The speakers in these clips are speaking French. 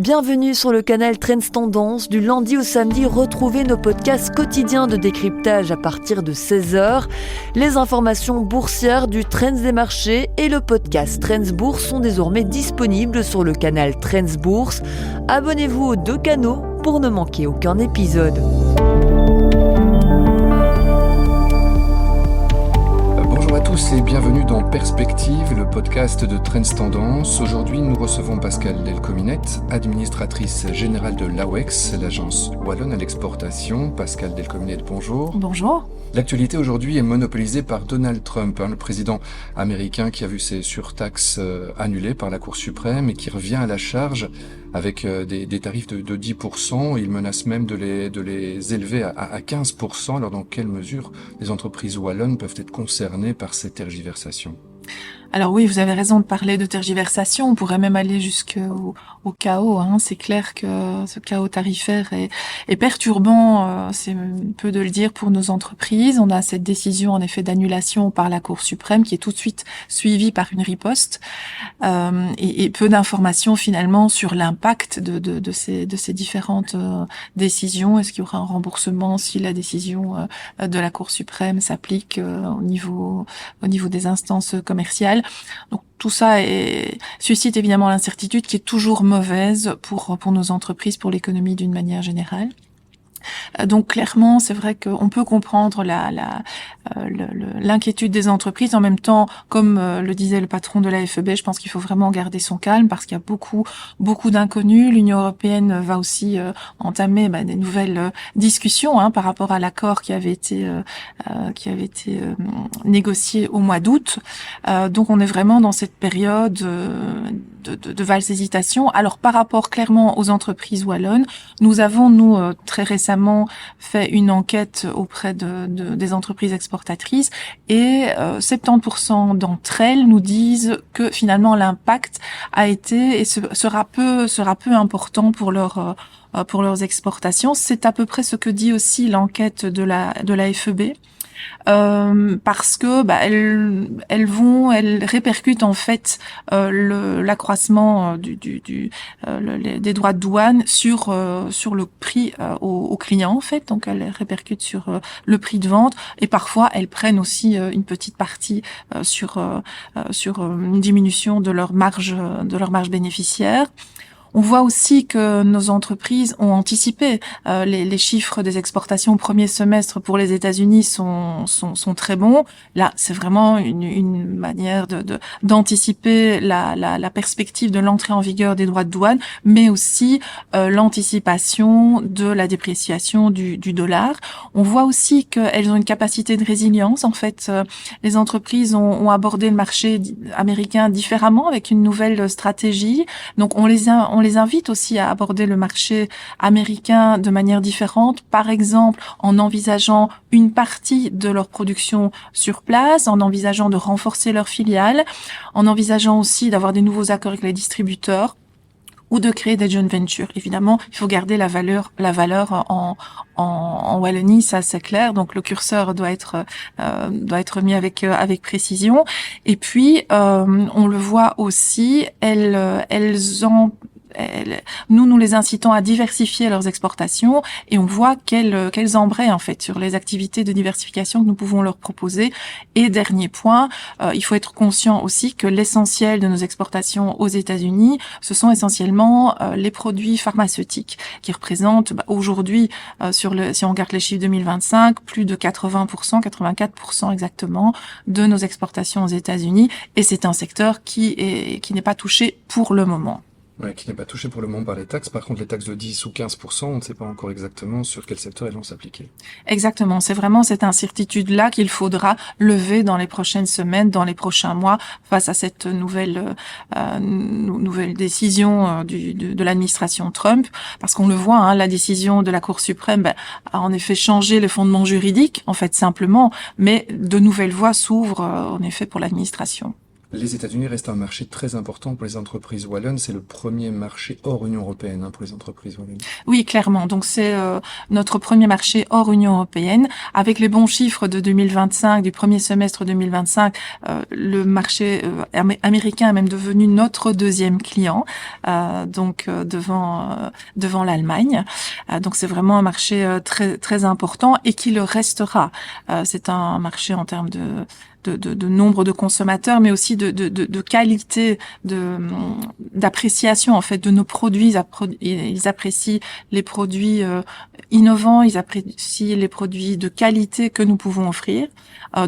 Bienvenue sur le canal Trends Tendance. Du lundi au samedi, retrouvez nos podcasts quotidiens de décryptage à partir de 16h. Les informations boursières du Trends des marchés et le podcast Trends Bourse sont désormais disponibles sur le canal Trends Bourse. Abonnez-vous aux deux canaux pour ne manquer aucun épisode. Bonjour à tous et bienvenue dans Perspective, le podcast de Trends Tendance. Aujourd'hui, nous recevons Pascale Delcominette, administratrice générale de l'AWEX, l'agence wallonne à l'exportation. Pascale Delcominette, bonjour. Bonjour. L'actualité aujourd'hui est monopolisée par Donald Trump, le président américain qui a vu ses surtaxes annulées par la Cour suprême et qui revient à la charge avec des tarifs de 10%. Il menace même de les élever à 15%. Alors dans quelle mesure les entreprises wallonnes peuvent être concernées par ces tergiversations ? Alors oui, vous avez raison de parler de tergiversation. On pourrait même aller jusqu'au chaos. C'est clair que ce chaos tarifaire est perturbant, c'est peu de le dire, pour nos entreprises. On a cette décision en effet d'annulation par la Cour suprême qui est tout de suite suivie par une riposte et peu d'informations finalement sur l'impact de ces différentes décisions. Est-ce qu'il y aura un remboursement si la décision de la Cour suprême s'applique au niveau des instances commerciales? Donc tout ça suscite évidemment l'incertitude qui est toujours mauvaise pour nos entreprises, pour l'économie d'une manière générale. Donc clairement, c'est vrai qu'on peut comprendre l'inquiétude des entreprises. En même temps, comme le disait le patron de la FEB, je pense qu'il faut vraiment garder son calme parce qu'il y a beaucoup d'inconnus. L'Union européenne va aussi entamer des nouvelles discussions par rapport à l'accord qui avait été négocié au mois d'août. Donc on est vraiment dans cette période de valse-hésitation. Alors par rapport clairement aux entreprises wallonnes, nous avons très récemment fait une enquête auprès des entreprises exportatrices et 70% d'entre elles nous disent que finalement l'impact a été et sera peu important pour leurs exportations. C'est à peu près ce que dit aussi l'enquête de la FEB. Parce que elles répercutent en fait l'accroissement des droits de douane sur le prix aux clients en fait. Donc elles répercutent sur le prix de vente et parfois elles prennent aussi une petite partie sur une diminution de leur marge bénéficiaire. On voit aussi que nos entreprises ont anticipé. Les chiffres des exportations au premier semestre pour les États-Unis sont très bons. Là, c'est vraiment une manière d'anticiper la perspective de l'entrée en vigueur des droits de douane, mais aussi l'anticipation de la dépréciation du dollar. On voit aussi qu'elles ont une capacité de résilience. En fait, les entreprises ont abordé le marché américain différemment avec une nouvelle stratégie. Donc, on les invite aussi à aborder le marché américain de manière différente, par exemple en envisageant une partie de leur production sur place, en envisageant de renforcer leurs filiales, en envisageant aussi d'avoir des nouveaux accords avec les distributeurs ou de créer des joint ventures. Évidemment, il faut garder la valeur en Wallonie, ça c'est clair. Donc le curseur doit être mis avec précision. Et puis on le voit aussi, nous les incitons à diversifier leurs exportations et on voit qu'elles embrayent en fait sur les activités de diversification que nous pouvons leur proposer. Et dernier point, il faut être conscient aussi que l'essentiel de nos exportations aux États-Unis, ce sont essentiellement les produits pharmaceutiques qui représentent aujourd'hui si on regarde les chiffres 2025, plus de 80%, 84% exactement de nos exportations aux États-Unis et c'est un secteur qui n'est pas touché pour le moment. Ouais, qui n'est pas touché pour le moment par les taxes. Par contre, les taxes de 10 ou 15%, on ne sait pas encore exactement sur quel secteur elles vont s'appliquer. Exactement. C'est vraiment cette incertitude-là qu'il faudra lever dans les prochaines semaines, dans les prochains mois, face à cette nouvelle décision de l'administration Trump. Parce qu'on le voit, la décision de la Cour suprême a en effet changé les fondements juridiques, en fait simplement, mais de nouvelles voies s'ouvrent en effet pour l'administration. Les États-Unis restent un marché très important pour les entreprises wallonnes. C'est le premier marché hors Union européenne pour les entreprises wallonnes. Oui, clairement. Donc c'est notre premier marché hors Union européenne. Avec les bons chiffres de 2025, du premier semestre 2025, le marché américain est même devenu notre deuxième client, devant l'Allemagne. Donc c'est vraiment un marché très très important et qui le restera. C'est un marché en termes de nombre de consommateurs, mais aussi de qualité, d'appréciation en fait de nos produits. Ils apprécient les produits innovants, ils apprécient les produits de qualité que nous pouvons offrir.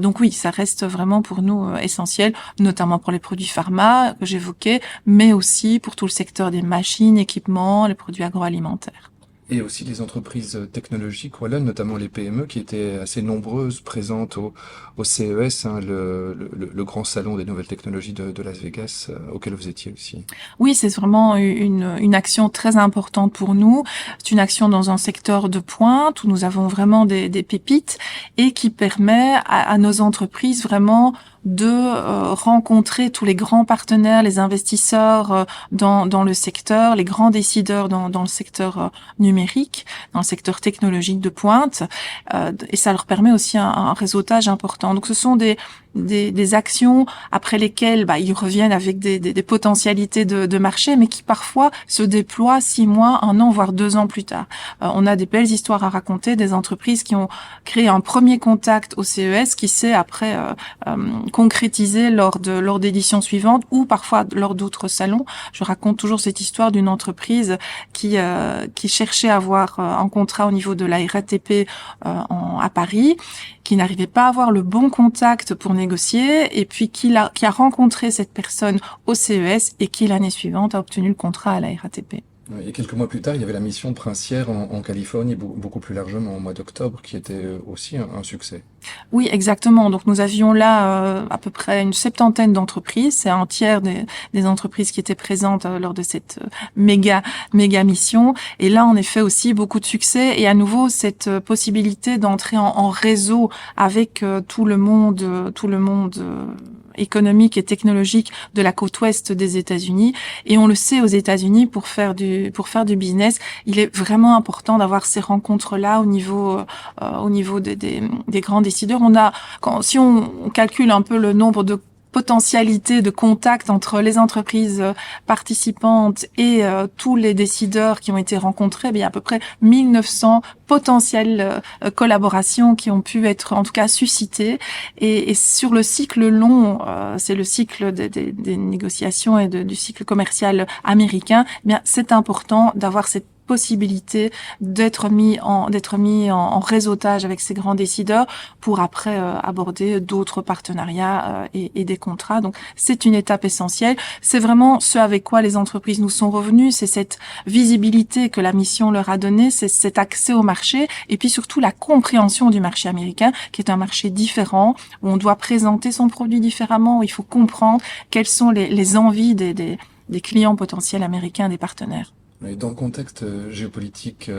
Donc oui, ça reste vraiment pour nous essentiel, notamment pour les produits pharma que j'évoquais, mais aussi pour tout le secteur des machines, équipements, les produits agroalimentaires. Et aussi les entreprises technologiques wallonnes, notamment les PME, qui étaient assez nombreuses, présentes au CES, le grand salon des nouvelles technologies de Las Vegas, auquel vous étiez aussi. Oui, c'est vraiment une action très importante pour nous. C'est une action dans un secteur de pointe où nous avons vraiment des pépites et qui permet à nos entreprises vraiment de rencontrer tous les grands partenaires, les investisseurs dans le secteur, les grands décideurs dans le secteur numérique, dans le secteur technologique de pointe, et ça leur permet aussi un réseautage important. Donc ce sont des actions après lesquelles ils reviennent avec des potentialités de marché, mais qui parfois se déploient 6 mois, 1 an, voire 2 ans plus tard. On a des belles histoires à raconter, des entreprises qui ont créé un premier contact au CES qui s'est après concrétisé lors d'éditions suivantes ou parfois lors d'autres salons. Je raconte toujours cette histoire d'une entreprise qui cherchait à avoir un contrat au niveau de la RATP à Paris, qui n'arrivait pas à avoir le bon contact pour négocier, et puis qui a rencontré cette personne au CES et qui l'année suivante a obtenu le contrat à la RATP. Et quelques mois plus tard, il y avait la mission Princière en Californie, beaucoup plus largement au mois d'octobre, qui était aussi un succès. Oui, exactement. Donc nous avions là à peu près une 70aine d'entreprises. C'est un tiers des entreprises qui étaient présentes lors de cette méga mission. Et là, en effet, aussi beaucoup de succès. Et à nouveau, cette possibilité d'entrer en réseau avec tout le monde économique et technologique de la côte ouest des États-Unis. Et on le sait, aux États-Unis, pour faire du business, il est vraiment important d'avoir ces rencontres-là au niveau des grands décideurs. Si on calcule un peu le nombre de potentialité de contact entre les entreprises participantes et tous les décideurs qui ont été rencontrés, il y a à peu près 1900 potentielles collaborations qui ont pu être en tout cas suscitées. Et sur le cycle long, c'est le cycle des négociations et du cycle commercial américain, c'est important d'avoir cette possibilité d'être mis en réseautage avec ces grands décideurs pour après aborder d'autres partenariats et des contrats. Donc c'est une étape essentielle. C'est vraiment ce avec quoi les entreprises nous sont revenues, c'est cette visibilité que la mission leur a donnée, c'est cet accès au marché et puis surtout la compréhension du marché américain qui est un marché différent où on doit présenter son produit différemment, où il faut comprendre quelles sont les envies des clients potentiels américains, des partenaires. Et dans le contexte géopolitique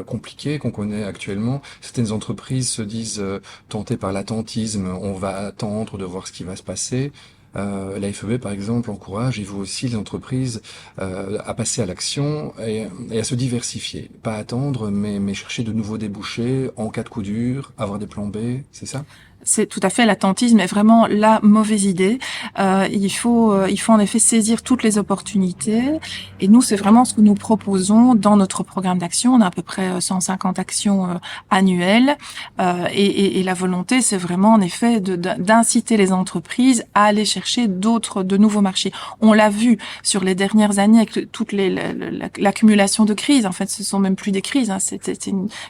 compliqué qu'on connaît actuellement, certaines entreprises se disent tentées par l'attentisme, on va attendre de voir ce qui va se passer. La FEB, par exemple, encourage, et vous aussi, les entreprises, à passer à l'action et à se diversifier. Pas attendre, mais chercher de nouveaux débouchés en cas de coup dur, avoir des plans B, c'est ça ? C'est tout à fait, l'attentisme est vraiment la mauvaise idée. Il faut en effet saisir toutes les opportunités. Et nous, c'est vraiment ce que nous proposons dans notre programme d'action. On a à peu près 150 actions annuelles. Et la volonté, c'est vraiment en effet d'inciter les entreprises à aller chercher de nouveaux marchés. On l'a vu sur les dernières années avec toute l'accumulation de crises. En fait, ce sont même plus des crises. C'était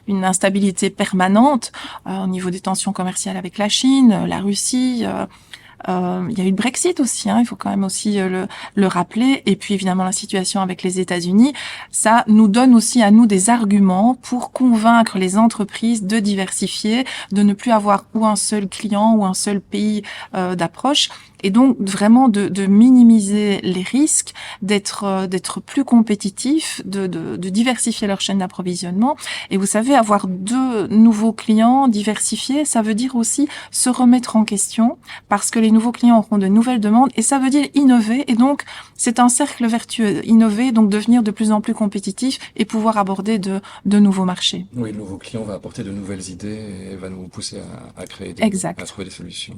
une instabilité permanente au niveau des tensions commerciales avec la Chine, la Russie, il y a eu le Brexit aussi, il faut quand même aussi le rappeler, et puis évidemment la situation avec les États-Unis. Ça nous donne aussi à nous des arguments pour convaincre les entreprises de diversifier, de ne plus avoir ou un seul client ou un seul pays d'approche. et donc vraiment de minimiser les risques, d'être plus compétitifs, de diversifier leur chaîne d'approvisionnement. Et vous savez, avoir 2 nouveaux clients diversifiés, ça veut dire aussi se remettre en question, parce que les nouveaux clients auront de nouvelles demandes, et ça veut dire innover, et donc c'est un cercle vertueux. Innover, donc devenir de plus en plus compétitif et pouvoir aborder de nouveaux marchés. Oui, le nouveau client va apporter de nouvelles idées et va nous pousser à créer à trouver des solutions.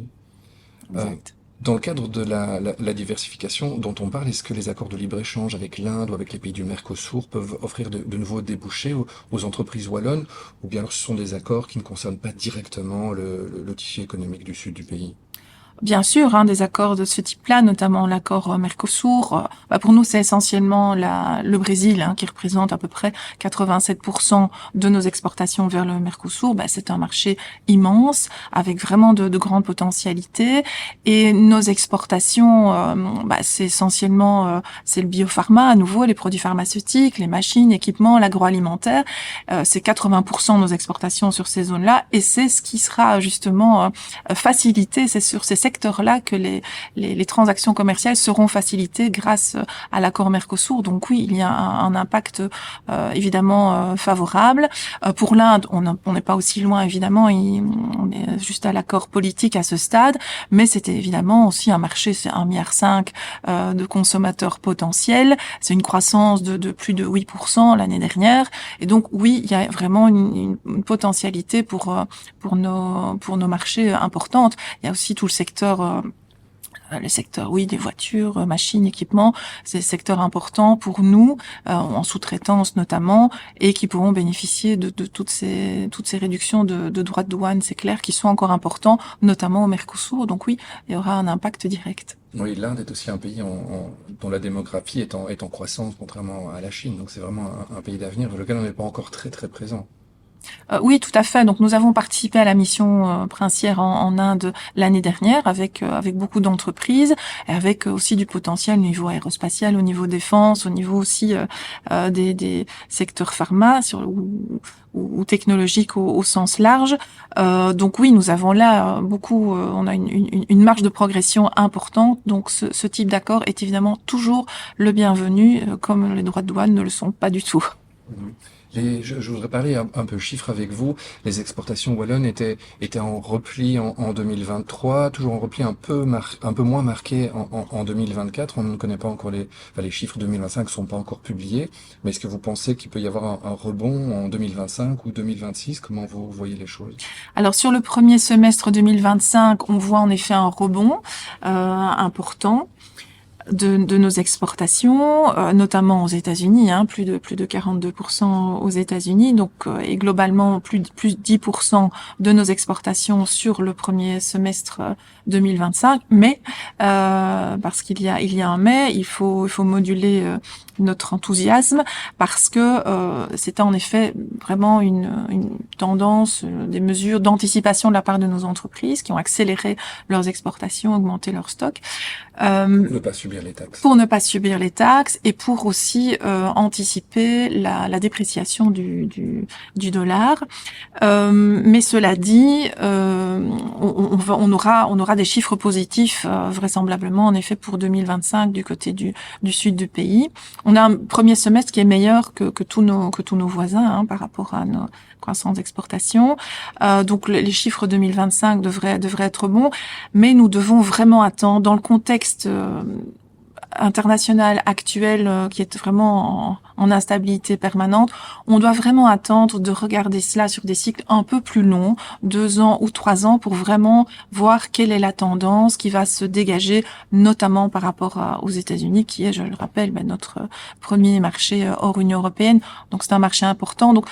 Exact. Dans le cadre de la diversification dont on parle, est-ce que les accords de libre-échange avec l'Inde ou avec les pays du Mercosur peuvent offrir de nouveaux débouchés aux entreprises wallonnes, ou bien alors ce sont des accords qui ne concernent pas directement le tissu économique du sud du pays? Bien sûr, des accords de ce type-là, notamment l'accord Mercosur. Pour nous, c'est essentiellement le Brésil qui représente à peu près 87% de nos exportations vers le Mercosur. C'est un marché immense avec vraiment de grandes potentialités. Et nos exportations, c'est essentiellement c'est le biopharma, à nouveau, les produits pharmaceutiques, les machines, équipements, l'agroalimentaire. C'est 80% de nos exportations sur ces zones-là, et c'est ce qui sera justement facilité. C'est sur ces secteurs-là que les transactions commerciales seront facilitées grâce à l'accord Mercosur. Donc oui, il y a un impact évidemment favorable. Pour l'Inde, on n'est pas aussi loin évidemment, on est juste à l'accord politique à ce stade, mais c'était évidemment aussi un marché, c'est 1,5 milliard de consommateurs potentiels. C'est une croissance de plus de 8% l'année dernière, et donc oui, il y a vraiment une potentialité pour nos marchés importantes. Il y a aussi tout le secteur, oui, des voitures, machines, équipements, c'est des secteurs importants pour nous, en sous-traitance notamment, et qui pourront bénéficier de toutes ces réductions de droits de douane, c'est clair, qui sont encore importants, notamment au Mercosur. Donc oui, il y aura un impact direct. Oui, l'Inde est aussi un pays dont la démographie est en croissance, contrairement à la Chine. Donc c'est vraiment un pays d'avenir dans lequel on n'est pas encore très très présent. Oui, tout à fait. Donc, nous avons participé à la mission princière en Inde l'année dernière avec beaucoup d'entreprises, et avec aussi du potentiel au niveau aérospatial, au niveau défense, au niveau aussi des secteurs pharma ou technologiques au sens large. Donc oui, nous avons là on a une marge de progression importante. Donc ce type d'accord est évidemment toujours le bienvenu, comme les droits de douane ne le sont pas du tout. Je voudrais parler un peu chiffres avec vous. Les exportations wallonnes étaient en repli en 2023, toujours en repli un peu moins marqué en 2024. On ne connaît pas encore les chiffres 2025 sont pas encore publiés. Mais est-ce que vous pensez qu'il peut y avoir un rebond en 2025 ou 2026? Comment vous voyez les choses? Alors sur le premier semestre 2025, on voit en effet un rebond important de nos exportations, notamment aux États-Unis, plus de 42% aux États-Unis, donc et globalement plus de 10% de nos exportations sur le premier semestre 2025. Mais parce qu'il y a un mais, il faut moduler notre enthousiasme, parce que c'était en effet vraiment une tendance, des mesures d'anticipation de la part de nos entreprises qui ont accéléré leurs exportations, augmenté leurs stocks. Ne pas subir les taxes. Pour ne pas subir les taxes, et pour aussi anticiper la dépréciation du dollar. Mais cela dit, on aura des chiffres positifs vraisemblablement en effet pour 2025 du côté du sud du pays. On a un premier semestre qui est meilleur que tous nos voisins par rapport à nos croissance d'exportation. Donc les chiffres 2025 devraient être bons, mais nous devons vraiment attendre dans le contexte international actuel qui est vraiment en instabilité permanente. On doit vraiment attendre de regarder cela sur des cycles un peu plus longs, 2 ans ou 3 ans, pour vraiment voir quelle est la tendance qui va se dégager, notamment par rapport aux États-Unis, qui est, je le rappelle, notre premier marché hors Union européenne. Donc c'est un marché important. Donc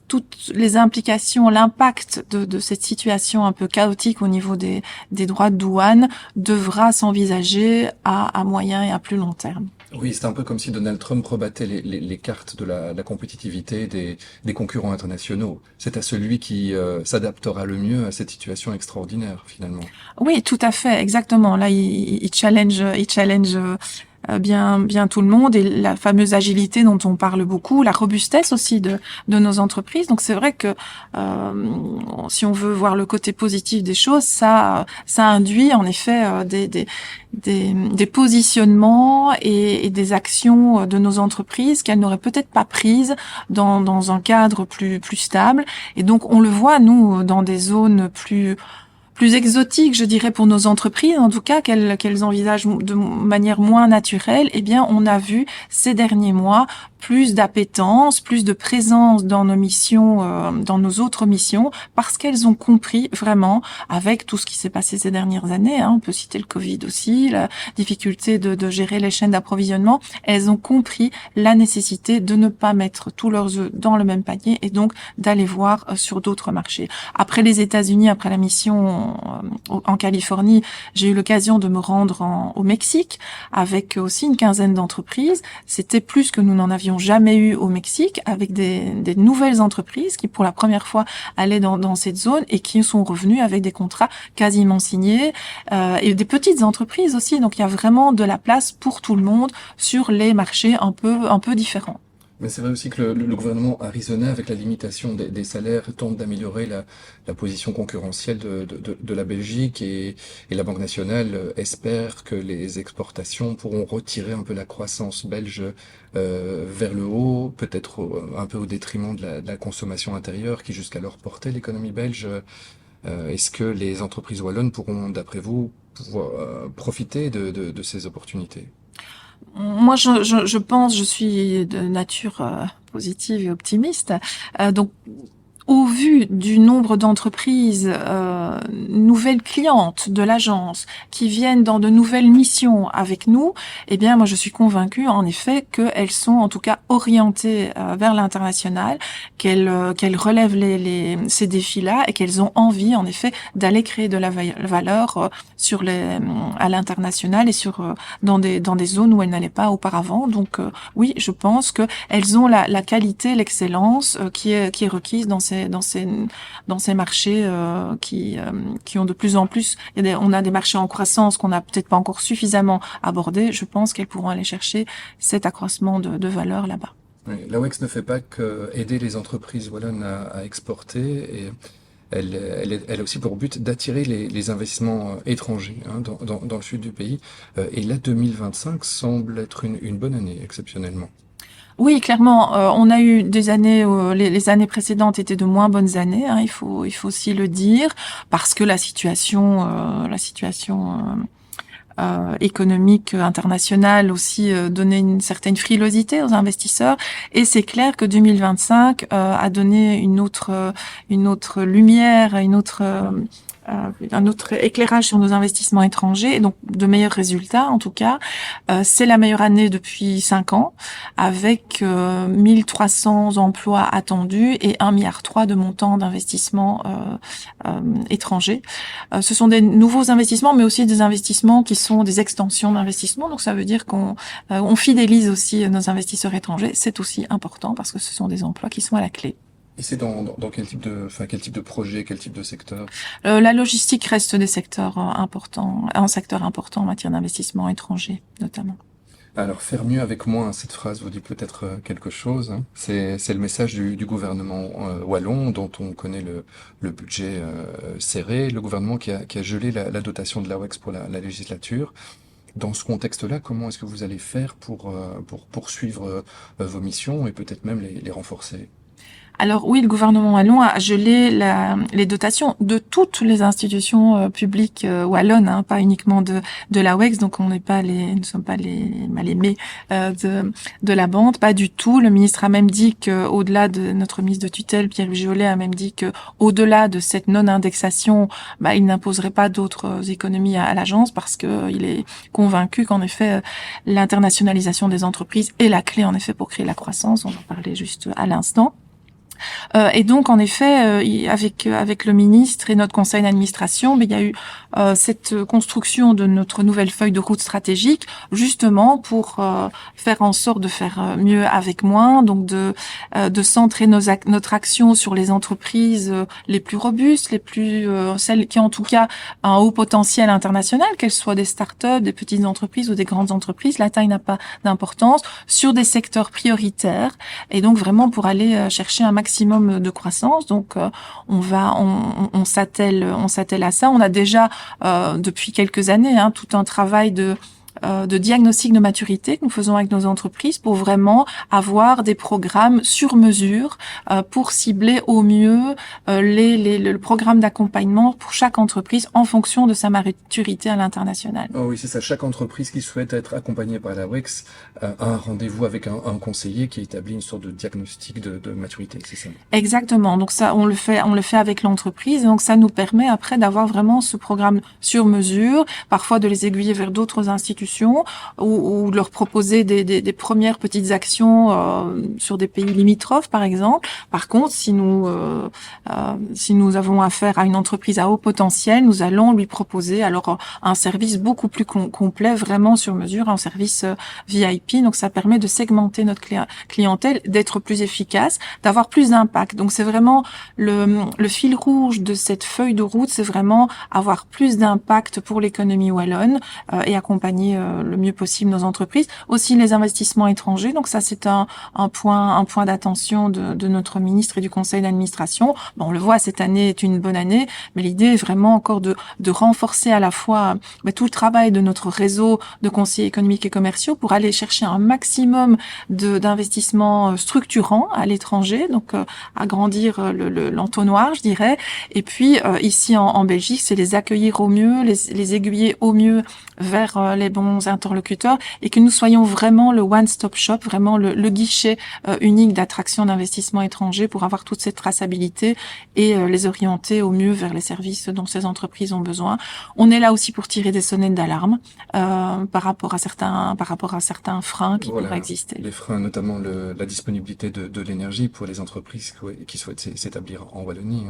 toutes les implications, l'impact de cette situation un peu chaotique au niveau des droits de douane devra s'envisager à moyen et à plus long terme. Oui, c'est un peu comme si Donald Trump rebattait les cartes de la compétitivité des concurrents internationaux. C'est à celui qui s'adaptera le mieux à cette situation extraordinaire, finalement. Oui, tout à fait, exactement. Là, il challenge bien tout le monde, et la fameuse agilité dont on parle beaucoup, la robustesse aussi de nos entreprises. Donc c'est vrai que si on veut voir le côté positif des choses, ça induit en effet des positionnements et des actions de nos entreprises qu'elles n'auraient peut-être pas prises dans un cadre plus stable. Et donc on le voit, nous, dans des zones plus exotiques, je dirais, pour nos entreprises, en tout cas, qu'elles envisagent de manière moins naturelle, eh bien, on a vu ces derniers mois plus d'appétence, plus de présence dans nos missions, dans nos autres missions, parce qu'elles ont compris vraiment, avec tout ce qui s'est passé ces dernières années, on peut citer le Covid aussi, la difficulté de gérer les chaînes d'approvisionnement, elles ont compris la nécessité de ne pas mettre tous leurs œufs dans le même panier et donc d'aller voir sur d'autres marchés. Après les États-Unis, après la mission en Californie, j'ai eu l'occasion de me rendre au Mexique avec aussi une quinzaine d'entreprises. C'était plus que nous n'en avions jamais eu au Mexique, avec des nouvelles entreprises qui pour la première fois allaient dans cette zone et qui sont revenues avec des contrats quasiment signés, et des petites entreprises aussi. Donc il y a vraiment de la place pour tout le monde sur les marchés un peu différents. Mais c'est vrai aussi que le gouvernement arizonais, avec la limitation des salaires, tente d'améliorer la position concurrentielle de la Belgique, et la Banque nationale espère que les exportations pourront retirer un peu la croissance belge vers le haut, peut-être un peu au détriment de la consommation intérieure qui jusqu'alors portait l'économie belge. Est-ce que les entreprises wallonnes pourront, d'après vous, profiter de ces opportunités? Moi, je pense, je suis de nature positive et optimiste. Donc, au vu du nombre d'entreprises nouvelles clientes de l'agence qui viennent dans de nouvelles missions avec nous, eh bien moi je suis convaincue en effet qu'elles sont en tout cas orientées vers l'international, qu'elles relèvent ces défis-là et qu'elles ont envie en effet d'aller créer de la valeur à l'international et dans des zones où elles n'allaient pas auparavant. Donc oui, je pense que elles ont la qualité, l'excellence qui est requise dans ces marchés qui ont de plus en plus, on a des marchés en croissance qu'on n'a peut-être pas encore suffisamment abordés. Je pense qu'elles pourront aller chercher cet accroissement de valeur là-bas. Oui, l'AWEX ne fait pas qu'aider les entreprises wallonnes à exporter, et elle a aussi pour but d'attirer les investissements étrangers dans le sud du pays. Et là, 2025 semble être une bonne année, exceptionnellement. Oui, clairement, on a eu des années où les années précédentes étaient de moins bonnes années, il faut aussi le dire, parce que la situation économique internationale aussi donnait une certaine frilosité aux investisseurs, et c'est clair que 2025 a donné une autre lumière, un autre éclairage sur nos investissements étrangers, et donc de meilleurs résultats en tout cas. C'est la meilleure année depuis 5 ans, avec 1300 emplois attendus et 1,3 milliard de montant d'investissements étrangers. Ce sont des nouveaux investissements, mais aussi des investissements qui sont des extensions d'investissements. Donc ça veut dire qu'on fidélise aussi nos investisseurs étrangers. C'est aussi important parce que ce sont des emplois qui sont à la clé. Et c'est dans quel type de projet, quel type de secteur? La logistique reste des secteurs importants, un secteur important en matière d'investissement étranger, notamment. Alors, faire mieux avec moins, cette phrase vous dit peut-être quelque chose. C'est le message du gouvernement wallon, dont on connaît le budget serré. Le gouvernement qui a gelé la dotation de l'AWEX pour la législature. Dans ce contexte-là, comment est-ce que vous allez faire pour poursuivre vos missions et peut-être même les renforcer? Alors oui, le gouvernement wallon a gelé les dotations de toutes les institutions publiques wallonnes, pas uniquement de l'AWEX. Donc nous ne sommes pas les mal-aimés de la bande, pas du tout. Le ministre a même dit que, au-delà de notre ministre de tutelle, Pierre-Louis Jolet, a même dit que, au-delà de cette non-indexation, il n'imposerait pas d'autres économies à l'agence, parce que il est convaincu qu'en effet l'internationalisation des entreprises est la clé en effet pour créer la croissance. On en parlait juste à l'instant. Et donc en effet avec le ministre et notre conseil d'administration, il y a eu cette construction de notre nouvelle feuille de route stratégique, justement pour faire en sorte de faire mieux avec moins, donc de centrer notre action sur les entreprises les plus robustes, celles qui ont en tout cas un haut potentiel international, qu'elles soient des startups, des petites entreprises ou des grandes entreprises. La taille n'a pas d'importance, sur des secteurs prioritaires, et donc vraiment pour aller chercher un maximum de croissance. Donc on s'attelle à ça. On a déjà depuis quelques années tout un travail de diagnostic de maturité que nous faisons avec nos entreprises pour vraiment avoir des programmes sur mesure pour cibler au mieux le programme d'accompagnement pour chaque entreprise en fonction de sa maturité à l'international. Oh oui, c'est ça. Chaque entreprise qui souhaite être accompagnée par la WEX a un rendez-vous avec un conseiller qui établit une sorte de diagnostic de maturité, c'est ça? Exactement. Donc ça, on le fait avec l'entreprise. Donc ça nous permet après d'avoir vraiment ce programme sur mesure, parfois de les aiguiller vers d'autres institutions ou de leur proposer des premières petites actions sur des pays limitrophes, par exemple. Par contre, si nous avons affaire à une entreprise à haut potentiel, nous allons lui proposer alors un service beaucoup plus complet, vraiment sur mesure, un service VIP. Donc ça permet de segmenter notre clientèle, d'être plus efficace, d'avoir plus d'impact. Donc c'est vraiment le fil rouge de cette feuille de route, c'est vraiment avoir plus d'impact pour l'économie wallonne et accompagner le mieux possible nos entreprises. Aussi les investissements étrangers. Donc ça c'est un point d'attention de notre ministre et du conseil d'administration. Bon, on le voit, cette année est une bonne année, mais l'idée est vraiment encore de renforcer à la fois tout le travail de notre réseau de conseillers économiques et commerciaux pour aller chercher un maximum d'investissements structurants à l'étranger, donc agrandir l'entonnoir, je dirais. Et puis ici en Belgique, c'est les accueillir au mieux, les aiguiller au mieux vers les bons interlocuteurs et que nous soyons vraiment le one-stop shop, vraiment le guichet unique d'attraction d'investissements étrangers pour avoir toute cette traçabilité et les orienter au mieux vers les services dont ces entreprises ont besoin. On est là aussi pour tirer des sonnettes d'alarme par rapport à certains freins qui pourraient exister. Les freins, notamment la disponibilité de l'énergie pour les entreprises qui souhaitent s'établir en Wallonie.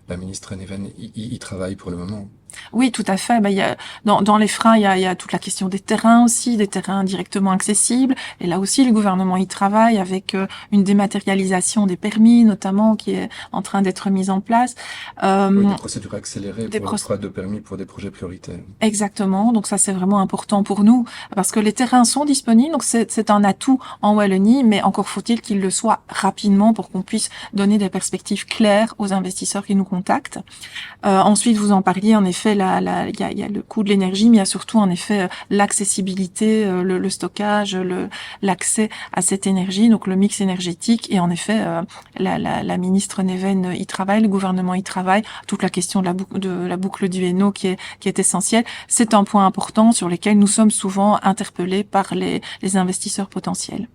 La ministre Neven y travaille pour le moment. Oui, tout à fait. Il y a, dans les freins, il y a toute la question des terrains aussi, des terrains directement accessibles. Et là aussi, le gouvernement y travaille avec une dématérialisation des permis, notamment, qui est en train d'être mise en place. Des procédures accélérées pour l'octroi de permis pour des projets prioritaires. Exactement. Donc ça, c'est vraiment important pour nous parce que les terrains sont disponibles. Donc c'est un atout en Wallonie, mais encore faut-il qu'ils le soient rapidement pour qu'on puisse donner des perspectives claires aux investisseurs qui nous contactent. Ensuite, vous en parliez, en effet, il y a le coût de l'énergie, mais il y a surtout en effet l'accessibilité, le stockage, l'accès à cette énergie, donc le mix énergétique. Et en effet, la ministre Neven y travaille, le gouvernement y travaille. Toute la question de la boucle du Hainaut qui est essentielle. C'est un point important sur lequel nous sommes souvent interpellés par les investisseurs potentiels.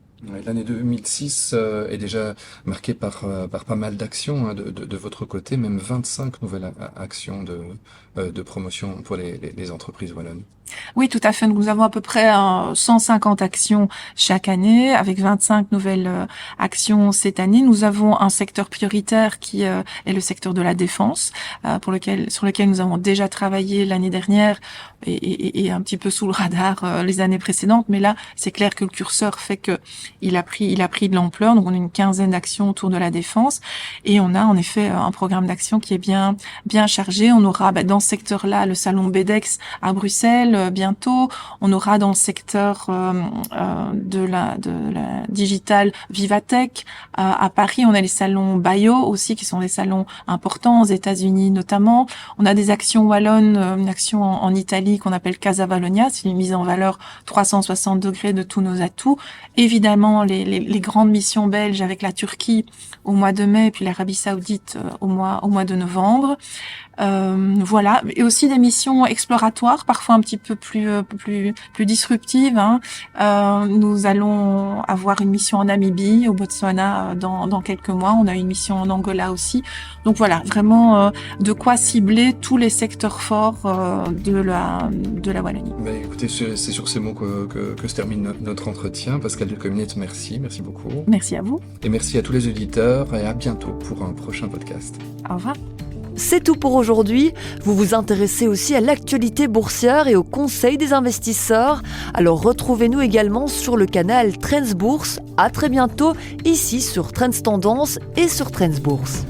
L'année 2006 est déjà marquée par pas mal d'actions de votre côté, même 25 nouvelles actions de promotion pour les entreprises wallonnes. Oui, tout à fait. Nous avons à peu près 150 actions chaque année, avec 25 nouvelles actions cette année. Nous avons un secteur prioritaire qui est le secteur de la défense, sur lequel nous avons déjà travaillé l'année dernière et un petit peu sous le radar les années précédentes. Mais là, c'est clair que le curseur fait que il a pris de l'ampleur. Donc, on a une quinzaine d'actions autour de la défense et on a en effet un programme d'action qui est bien chargé. On aura dans ce secteur-là le salon BEDEX à Bruxelles. Bientôt, on aura dans le secteur de la digitale Vivatech à Paris, on a les salons Bio aussi qui sont des salons importants aux États-Unis notamment. On a des actions wallonnes, une action en Italie qu'on appelle Casa Vallonia, c'est une mise en valeur 360 degrés de tous nos atouts. Évidemment, les grandes missions belges avec la Turquie au mois de mai, puis l'Arabie Saoudite au mois de novembre. Voilà, et aussi des missions exploratoires, parfois un petit peu plus disruptives. Nous allons avoir une mission en Namibie, au Botswana dans quelques mois. On a une mission en Angola aussi. Donc voilà, vraiment de quoi cibler tous les secteurs forts de la Wallonie. Écoutez, c'est sur ces mots que se termine notre entretien. Pascale de Comminette, merci beaucoup. Merci à vous. Et merci à tous les auditeurs et à bientôt pour un prochain podcast. Au revoir. C'est tout pour aujourd'hui. Vous vous intéressez aussi à l'actualité boursière et au conseil des investisseurs. Alors retrouvez-nous également sur le canal Trends Bourse. À très bientôt, ici sur Trends Tendance et sur Trends Bourse.